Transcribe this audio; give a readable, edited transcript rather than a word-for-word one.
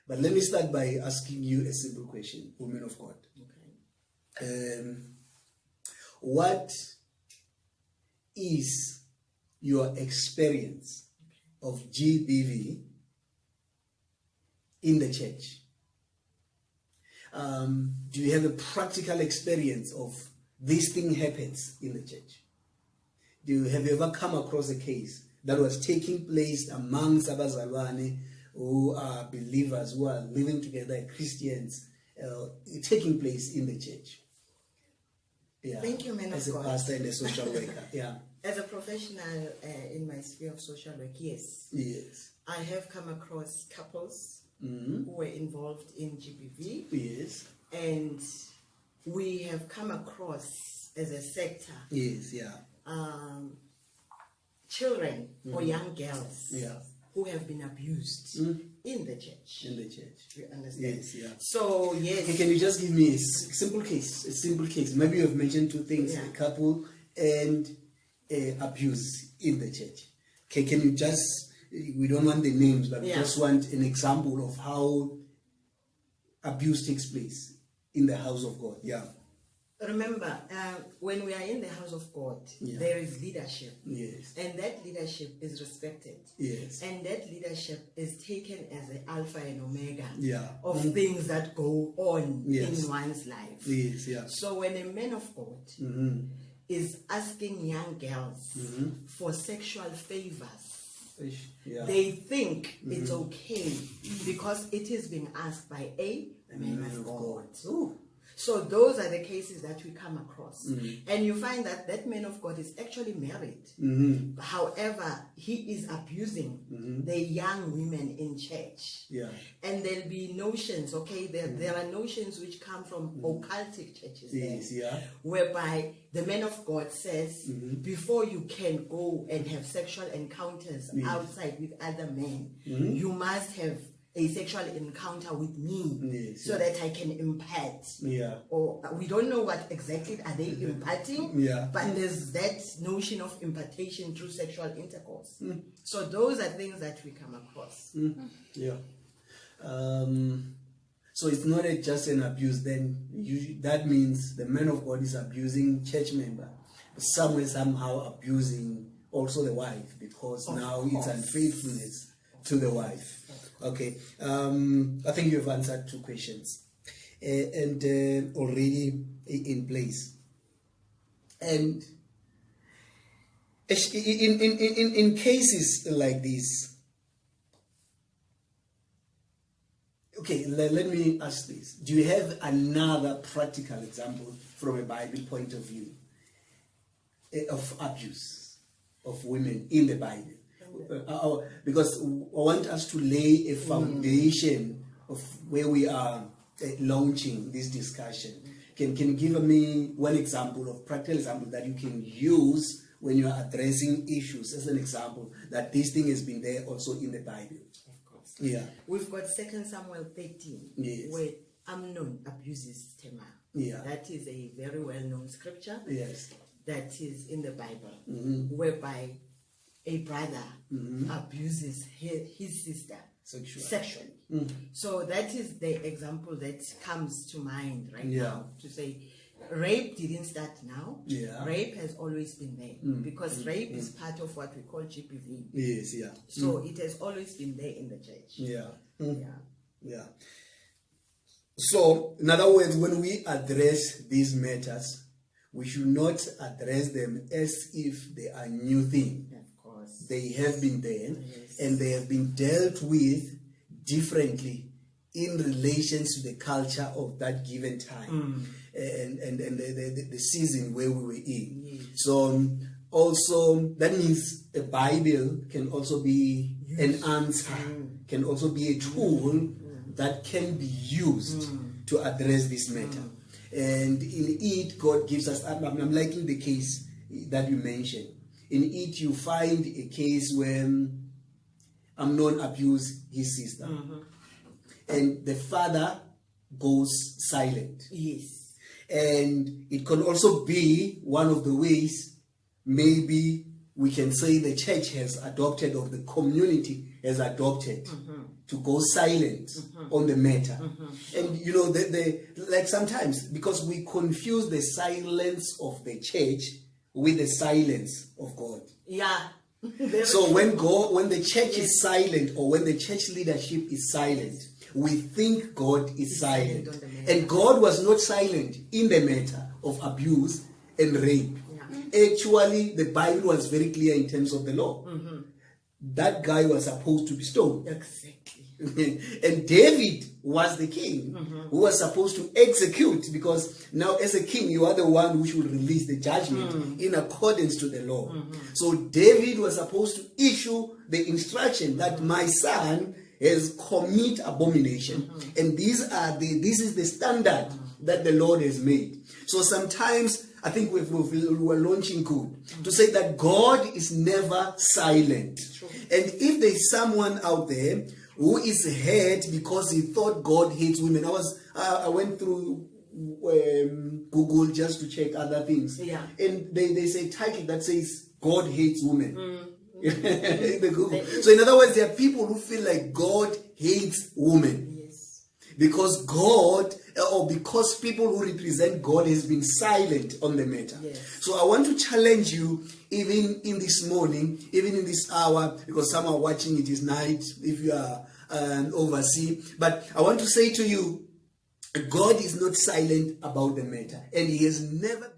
But let me start by asking you a simple question, women of God. Okay. What is your experience of GBV in the church? Do you have a practical experience of this thing happens in the church? Have you ever come across a case that was taking place amongst abazalwane who are believers, who are living together, Christians, taking place in the church? Yeah. Thank you, man of As a God. pastor and a social worker, yeah. As a professional in my sphere of social work, yes. Yes. I have come across couples Mm-hmm. who were involved in GBV. Yes. And we have come across, as a sector, Yes, yeah. children or young girls Yeah. who have been abused in the church. In the church. You understand? Yes, yeah. So, yes. Okay, can you just give me a simple case? Maybe you have mentioned two things, Yeah. a couple and abuse in the church. Okay, can you just, we don't want the names, but we Yeah. just want an example of how abuse takes place in the house of God. Yeah. Remember, when we are in the house of God, Yeah. there is leadership. Yes. And that leadership is respected. Yes. And that leadership is taken as the alpha and omega Yeah. of things that go on Yes. in one's life. Yes, yeah. So when a man of God Mm-hmm. is asking young girls Mm-hmm. for sexual favors, Yeah. they think it's okay because it is being asked by a man of God. Ooh. So those are the cases that we come across. And you find that that man of God is actually married. Mm-hmm. However, he is abusing the young women in church. Yeah. And there'll be notions, okay, there are notions which come from occultic churches there, Yes, yeah. whereby the man of God says, before you can go and have sexual encounters outside with other men, you must have a sexual encounter with me, Yes, so that I can impart. Yeah. Or we don't know what exactly are they imparting, Yeah. but there's that notion of impartation through sexual intercourse. So those are things that we come across. Yeah. So it's not just an abuse. Then that means the man of God is abusing church member, somewhere somehow abusing also the wife, because now it's unfaithfulness to the wife. Okay. I think you have answered two questions, and already in place. And in cases like this. Okay, let me ask this. Do you have another practical example from a Bible point of view of abuse of women in the Bible? Because I want us to lay a foundation of where we are launching this discussion. Can you give me one example of practical example that you can use when you are addressing issues as an example that this thing has been there also in the Bible? Yeah. We've got 2 Samuel 13, Yes. where Amnon abuses Tamar. Yeah. That is a very well-known scripture. Yes. That is in the Bible, whereby a brother abuses his sister sexually. So that is the example that comes to mind right now, to say rape didn't start now. Yeah. Rape has always been there, because rape is part of what we call GBV. Yes, yeah. So it has always been there in the church. Yeah. Yeah. Yeah. So, in other words, when we address these matters, we should not address them as if they are new thing. Of course. They have been there, Yes. and they have been dealt with differently in relation to the culture of that given time and the season where we were in. Yes. So also that means the Bible can also be an answer, can also be a tool that can be used to address this matter. And in it, God gives us, I'm liking the case that you mentioned. In it, you find a case where Amnon abused his sister. And the father goes silent. Yes. And it can also be one of the ways, maybe we can say the church has adopted, or the community has adopted, to go silent on the matter. And you know, like sometimes, because we confuse the silence of the church with the silence of God. Yeah. So when the church is silent, or when the church leadership is silent, we think God is silent. And God was not silent in the matter of abuse and rape. Actually, the Bible was very clear in terms of the law. That guy was supposed to be stoned. Exactly. And David was the king who was supposed to execute, because now as a king, you are the one who should release the judgment in accordance to the law. So David was supposed to issue the instruction that my son has commit abomination. And this is the standard that the Lord has made. So sometimes I think we were launching good to say that God is never silent. True. And if there's someone out there who is hurt because he thought God hates women, I went through Google just to check other things, and they say title that says God hates women. In the Google. So in other words, there are people who feel like God hates women. Because God, or because people who represent God has been silent on the matter. So I want to challenge you, even in this morning, even in this hour, because some are watching, it is night if you are an overseas. But I want to say to you, God is not silent about the matter, and he has never